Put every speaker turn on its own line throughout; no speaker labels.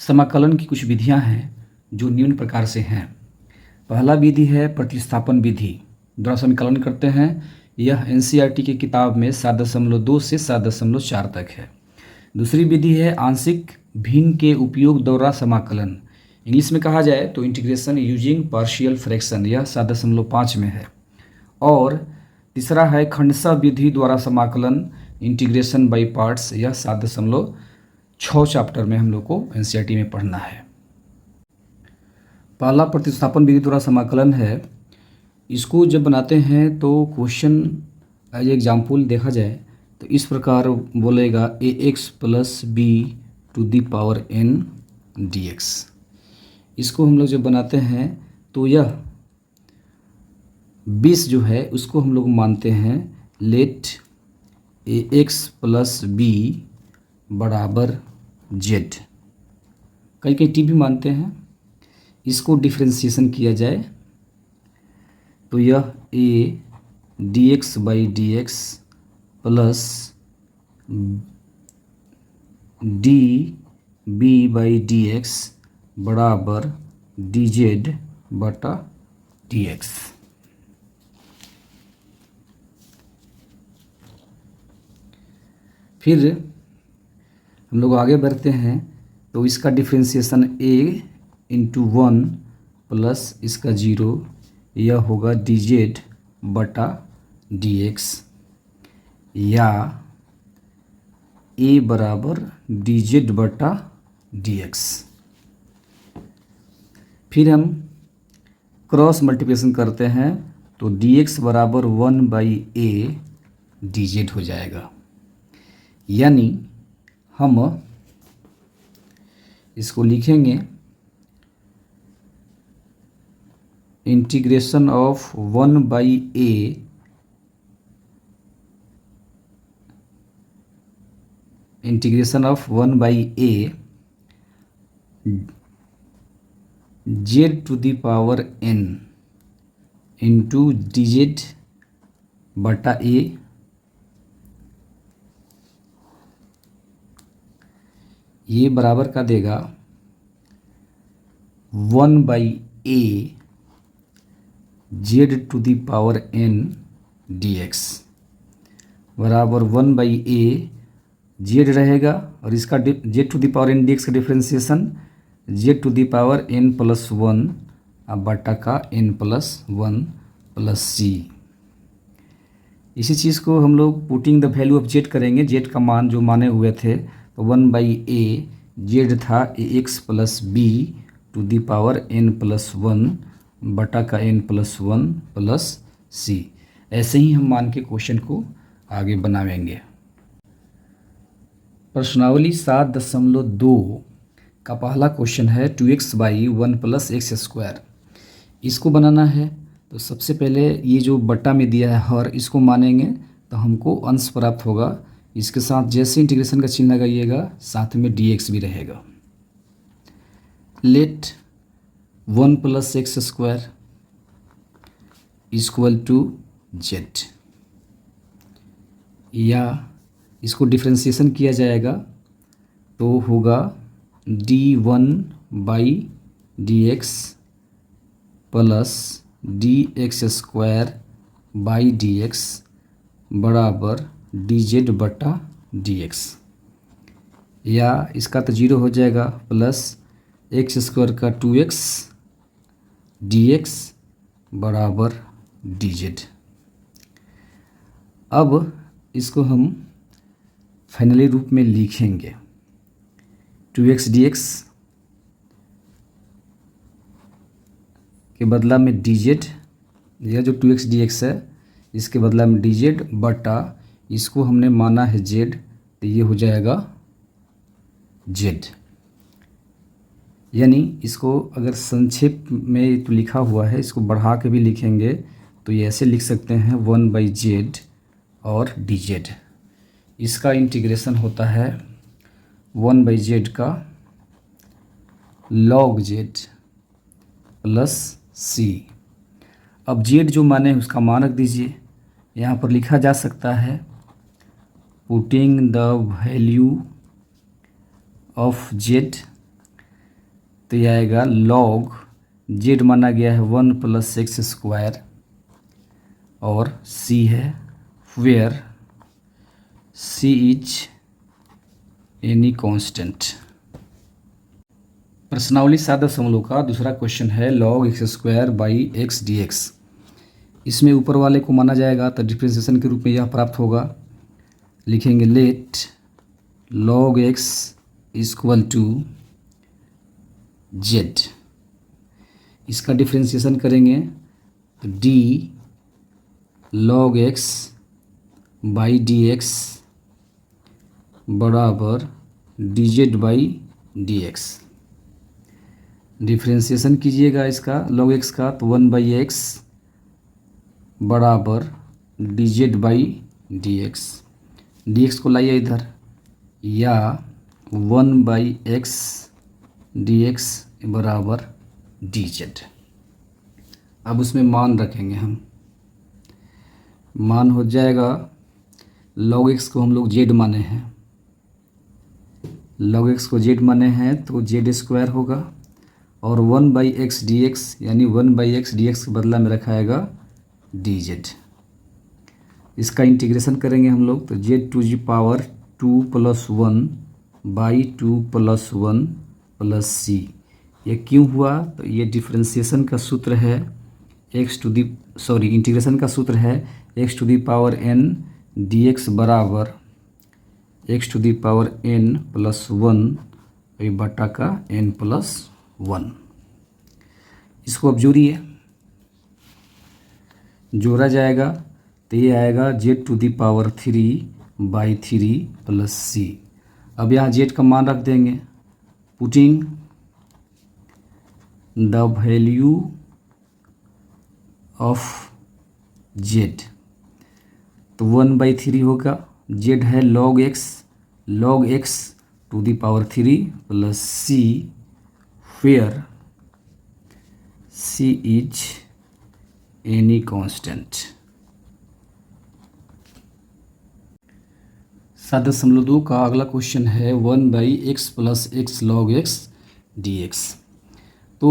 समाकलन की कुछ विधियां हैं जो निम्न प्रकार से हैं। पहला विधि है प्रतिस्थापन विधि द्वारा समीकरण करते हैं। यह एनसीईआरटी की किताब में 7.2 से 7.4 तक है। दूसरी विधि है आंशिक भिन्न के उपयोग द्वारा समाकलन, इंग्लिश में कहा जाए तो इंटीग्रेशन यूजिंग पार्शियल फ्रैक्शन, यह 7.5 में है। और तीसरा है खंडशः विधि द्वारा समाकलन इंटीग्रेशन बाई पार्ट्स, यह 7.6 चैप्टर में हम लोग को एनसीईआरटी में पढ़ना है। पहला प्रतिस्थापन विधि द्वारा समाकलन है। इसको जब बनाते हैं तो क्वेश्चन एज एग्जाम्पल देखा जाए तो इस प्रकार बोलेगा ax plus B to the power n dx। इसको हम लोग जब बनाते हैं तो यह 20 जो है उसको हम लोग मानते हैं लेट ax प्लस बी बराबर z, कहीं कहीं टी भी मानते हैं। इसको डिफ्रेंशिएशन किया जाए तो यह a dx by dx plus D B by D x बराबर डी जेड बटा डी एक्स। फिर हम लोग आगे बढ़ते हैं तो इसका डिफ्रेंशिएशन a इंटू 1 प्लस इसका 0, यह होगा डी जेड बटा डी एक्स, या a बराबर डी जेड बटा डी एक्स। फिर हम क्रॉस मल्टीप्लिकेशन करते हैं तो डी एक्स बराबर 1 बाई ए डी जेड हो जाएगा। यानी हम इसको लिखेंगे integration of 1 by a integration of 1 by a z to the power n into d Z बटा ए, ये बराबर का देगा 1 by a z to the power n d x बराबर 1 बाई ए जेड रहेगा, और इसका z to the power n d x का differentiation z to the power n plus 1 बटा का n प्लस 1 प्लस सी। इसी चीज़ को हम लोग putting the value of Z करेंगे। जेड का मान जो माने हुए थे तो 1 बाई ए जेड था a x plus B to the power n plus 1 बटा का n प्लस 1 प्लस सी। ऐसे ही हम मान के क्वेश्चन को आगे बनाएंगे। प्रश्नावली 7.2 का पहला क्वेश्चन है 2x by 1 plus X square. इसको बनाना है तो सबसे पहले ये जो बट्टा में दिया है हर, इसको मानेंगे तो हमको अंश प्राप्त होगा। इसके साथ जैसे इंटीग्रेशन का चिन्ह लगाइएगा साथ में dx भी रहेगा। Let 1 plus X square equal to Z, या इसको डिफ्रेंशिएशन किया जाएगा तो होगा d1 by D X plus D X square by D x बराबर डी जेड बटा डी एक्स, या इसका तो 0 हो जाएगा प्लस एक्स स्क्वायर का 2x डी एक्स बराबर डी जेड। अब इसको हम फाइनली रूप में लिखेंगे 2x dx के बदला में dz, यह जो 2x dx है इसके बदला में dz बटा इसको हमने माना है z, तो ये हो जाएगा z। यानी इसको अगर संक्षेप में तो लिखा हुआ है, इसको बढ़ा के भी लिखेंगे तो ये ऐसे लिख सकते हैं 1 बाई जेड और dz। इसका इंटीग्रेशन होता है 1 बाई जेड का log जेड प्लस सी। अब जेड जो माने उसका मान रख दीजिए, यहाँ पर लिखा जा सकता है putting the value of z तो ये आएगा लॉग जेड माना गया है 1+x² और सी है where C is any constant. प्रश्नावली 7 का दूसरा क्वेश्चन है log x² dx। इसमें ऊपर वाले को माना जाएगा तो डिफ्रेंशिएशन के रूप में यह प्राप्त होगा। लिखेंगे लेट log x = z। इसका डिफ्रेंशिएशन करेंगे तो d log x dx बराबर dz dx। डिफ्रेंशिएशन कीजिएगा इसका log x का तो 1/x बराबर dz dx। dx को लाइए इधर, या 1/x dx बराबर dz। अब उसमें मान रखेंगे हम, मान हो जाएगा log x को हम लोग z माने हैं, log x को z माने हैं तो z² होगा और 1/x dx यानी 1/x dx के बदला में रखाएगा dz। इसका इंटीग्रेशन करेंगे हम लोग तो z⁴ 2+1/2+1 + c। ये क्यों हुआ? तो ये डिफ्रेंशिएशन का सूत्र है इंटीग्रेशन का सूत्र है x⁴n dx बराबर x⁴n + 1 बटा का n + 1। इसको अब जोड़िए, जोड़ा जाएगा तो ये आएगा z⁴3/3 + c। अब यहाँ z का मान रख देंगे, putting the value of z तो 1/3 होगा। z है log x ⁴ + c where c is any constant। 7.2 का अगला क्वेश्चन है 1/x + x log x dx। तो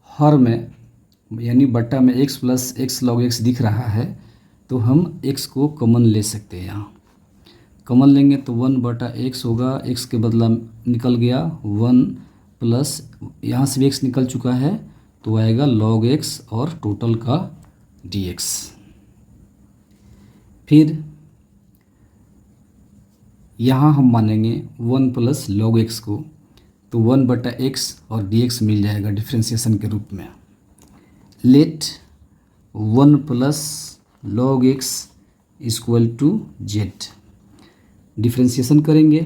हर में यानी बट्टा में x + x log x दिख रहा है तो हम x को कॉमन ले सकते हैं। यहाँ कॉमन लेंगे तो 1/x होगा, x के बदला निकल गया 1 प्लस यहाँ से भी x निकल चुका है तो आएगा log x और टोटल का dx। फिर यहाँ हम मानेंगे 1 + log x को तो 1/x और dx मिल जाएगा डिफ्रेंशिएशन के रूप में। Let 1 + log x = z। Differentiation करेंगे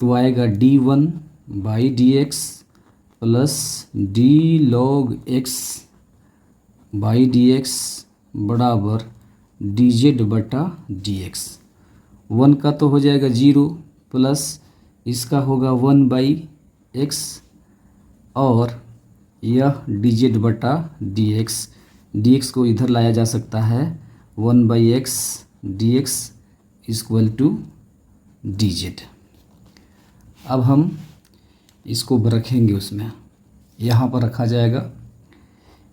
तो आएगा d1/dx plus d log x dx बराबर dz dx। 1 का तो हो जाएगा 0 प्लस इसका होगा 1/x और यह dz dx। dx को इधर लाया जा सकता है 1/x dx = dz। अब हम इसको रखेंगे उसमें, यहाँ पर रखा जाएगा,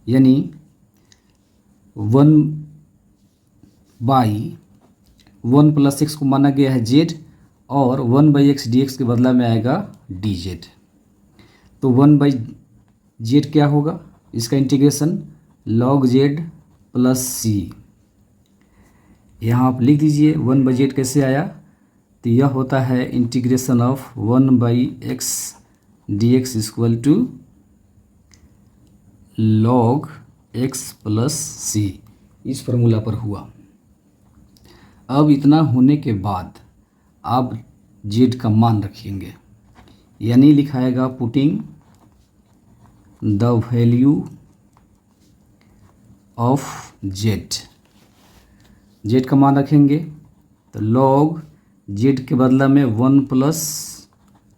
यानी 1 + x को माना गया है z और 1/x dx के बदला में आएगा dz। तो 1/z क्या होगा? इसका इंटीग्रेशन log z + c। यहाँ आप लिख दीजिए 1/z कैसे आया, तो यह होता है integration of 1/x dx = log x + c। इस फार्मूला पर हुआ। अब इतना होने के बाद आप z का मान रखेंगे, यानी लिखाएगा putting the value of z का मान रखेंगे तो log z के बदला में 1 +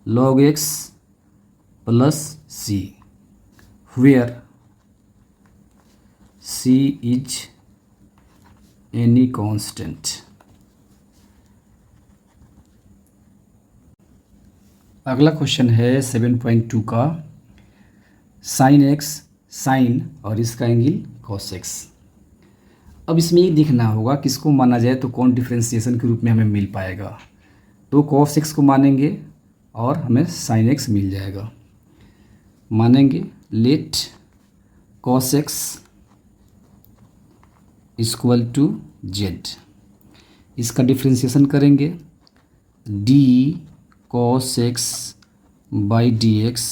log x + c where c is any constant। अगला क्वेश्चन है 7.2 का साइन एक्स साइन और इसका एंगल कॉस एक्स। अब इसमें ये देखना होगा किसको माना जाए तो कौन डिफ्रेंसिएशन के रूप में हमें मिल पाएगा। तो कॉस एक्स को मानेंगे और हमें साइन एक्स मिल जाएगा। मानेंगे let cos X equal to Z. इसका डिफ्रेंसिएशन करेंगे D cos X by D X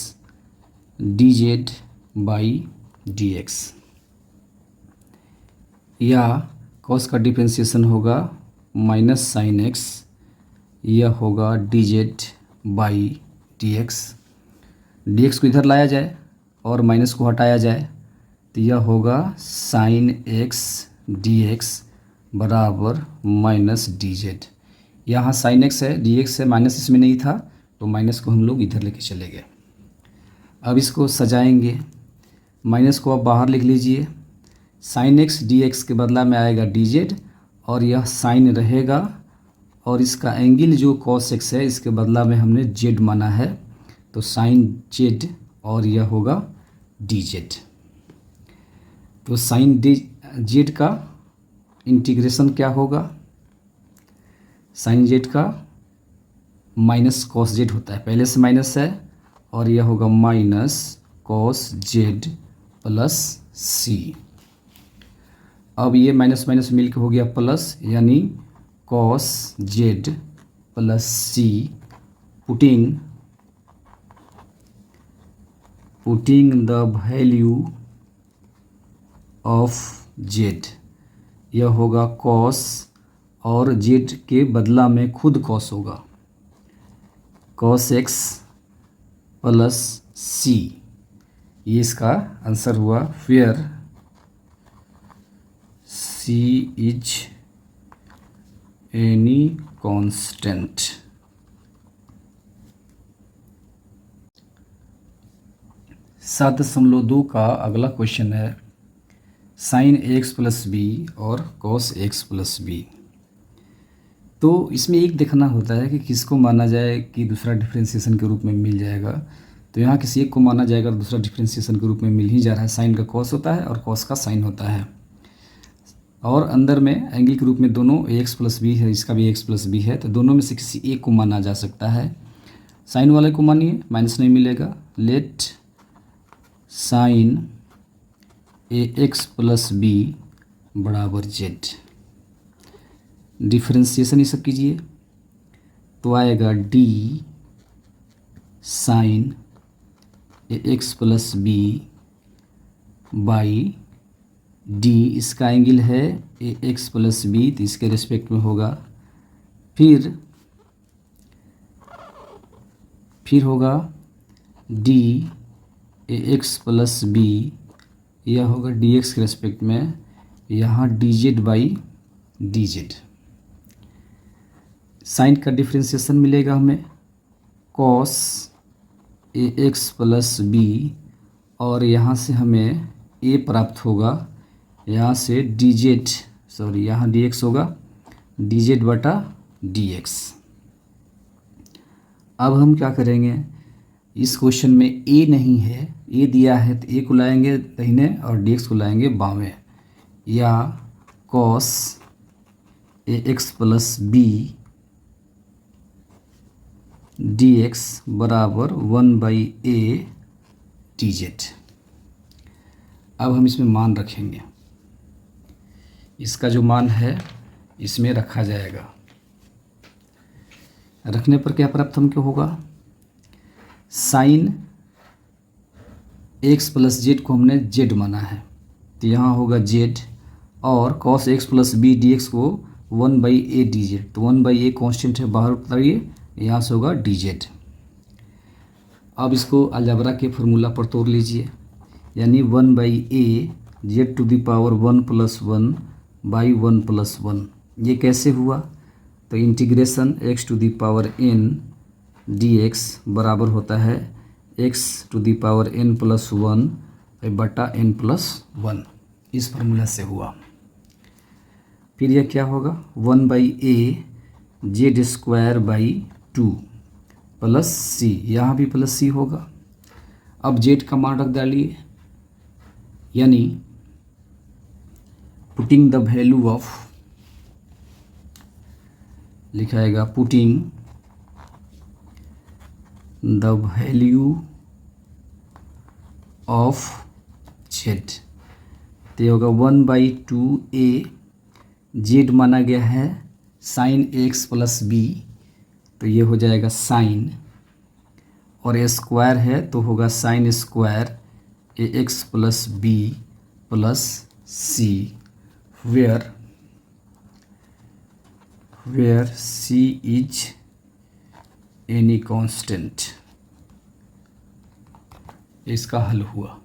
D Z by D X, या कॉस का डिफ्रेंसिएशन होगा माइनस साइन एक्स, यह होगा D Z by D X. D x को इधर लाया जाए और माइनस को हटाया जाए तो यह होगा साइन एक्स डी एक्स बराबर माइनस डी जेड। यहाँ साइन एक्स है, डी एक्स है, माइनस इसमें नहीं था तो माइनस को हम लोग इधर लेके चले गए। अब इसको सजाएंगे, माइनस को अब बाहर लिख लीजिए। साइन एक्स डी एक्स के बदला में आएगा डी जेड और यह साइन रहेगा और इसका एंगल जो कॉस एक्स है इसके बदला में हमने जेड माना है तो साइन जेड और यह होगा डी जेड। तो साइन डी जेड का इंटीग्रेशन क्या होगा, साइन जेड का माइनस कॉस जेड होता है, पहले से माइनस है और यह होगा minus cos Z plus C. अब ये माइनस माइनस मिलकर हो गया प्लस, यानी cos Z plus C putting the value of Z. यह होगा कॉस और जेड के बदला में खुद कॉस होगा, कॉस एक्स प्लस सी। ये इसका आंसर हुआ, where C is any constant. सात दशमलव दो का अगला क्वेश्चन है साइन एक्स प्लस बी और कॉस एक्स प्लस बी। तो इसमें एक देखना होता है कि किसको माना जाए कि दूसरा डिफ्रेंसिएशन के रूप में मिल जाएगा। तो यहाँ किसी एक को माना जाएगा और दूसरा डिफ्रेंसिएशन के रूप में मिल ही जा रहा है। साइन का कॉस होता है और कॉस का साइन होता है और अंदर में एंगल के रूप में दोनों एक्स प्लस बी है, इसका भी एक्स प्लस बी है, तो दोनों में से किसी एक को माना जा सकता है। साइन वाले को मानिए, माइनस नहीं मिलेगा। Let sine a x plus b बराबर जेड। डिफ्रेंसिएशन ये सब कीजिए तो आएगा d sine a x plus b by d, इसका एंगल है ए एक्स प्लस बी तो इसके रिस्पेक्ट में होगा। फिर होगा d a x plus b, यह होगा डी एक्स के रेस्पेक्ट में, यहाँ d Z by d z. Sine का डिफ्रेंसिएशन मिलेगा हमें cos a x plus b और यहाँ से हमें ए प्राप्त होगा, यहाँ से डी जेड, सॉरी यहाँ डी एक्स होगा, डी जेड बटा डी एक्स। अब हम क्या करेंगे, इस क्वेश्चन में ए नहीं है, ए दिया है तो ए को लाएंगे दाहिने और डी एक्स को लाएंगे बावें, या cos a x plus b d x बराबर 1/a डी जेड। अब हम इसमें मान रखेंगे, इसका जो मान है इसमें रखा जाएगा। रखने पर क्या प्राप्त हमको होगा, साइन एक्स प्लस जेड को हमने जेड माना है तो यहाँ होगा जेड, और cos x plus b d x को 1/a डी जेड, तो 1/a कॉन्स्टेंट है, बाहर उतारिए, यहाँ से होगा डी जेड। अब इसको अलजेब्रा के फार्मूला पर तोड़ लीजिए, यानी 1/a z to the power 1 + 1 by 1 + 1। ये कैसे हुआ, तो integration x to the power n dx बराबर होता है x to the power n + 1 बटा n + 1। इस फार्मूला से हुआ। फिर यह क्या होगा, 1/a z square by 2 plus c, यहाँ भी प्लस सी होगा। अब जेड का मान रख डालिए, यानी पुटिंग द वैल्यू ऑफ, लिखाएगा putting the value of z, तो ये होगा 1/2a, जेड माना गया है साइन एक्स प्लस बी, तो ये हो जाएगा साइन, और ए स्क्वायर है तो होगा sine square a x plus b plus c, where C is any constant. इसका हल हुआ।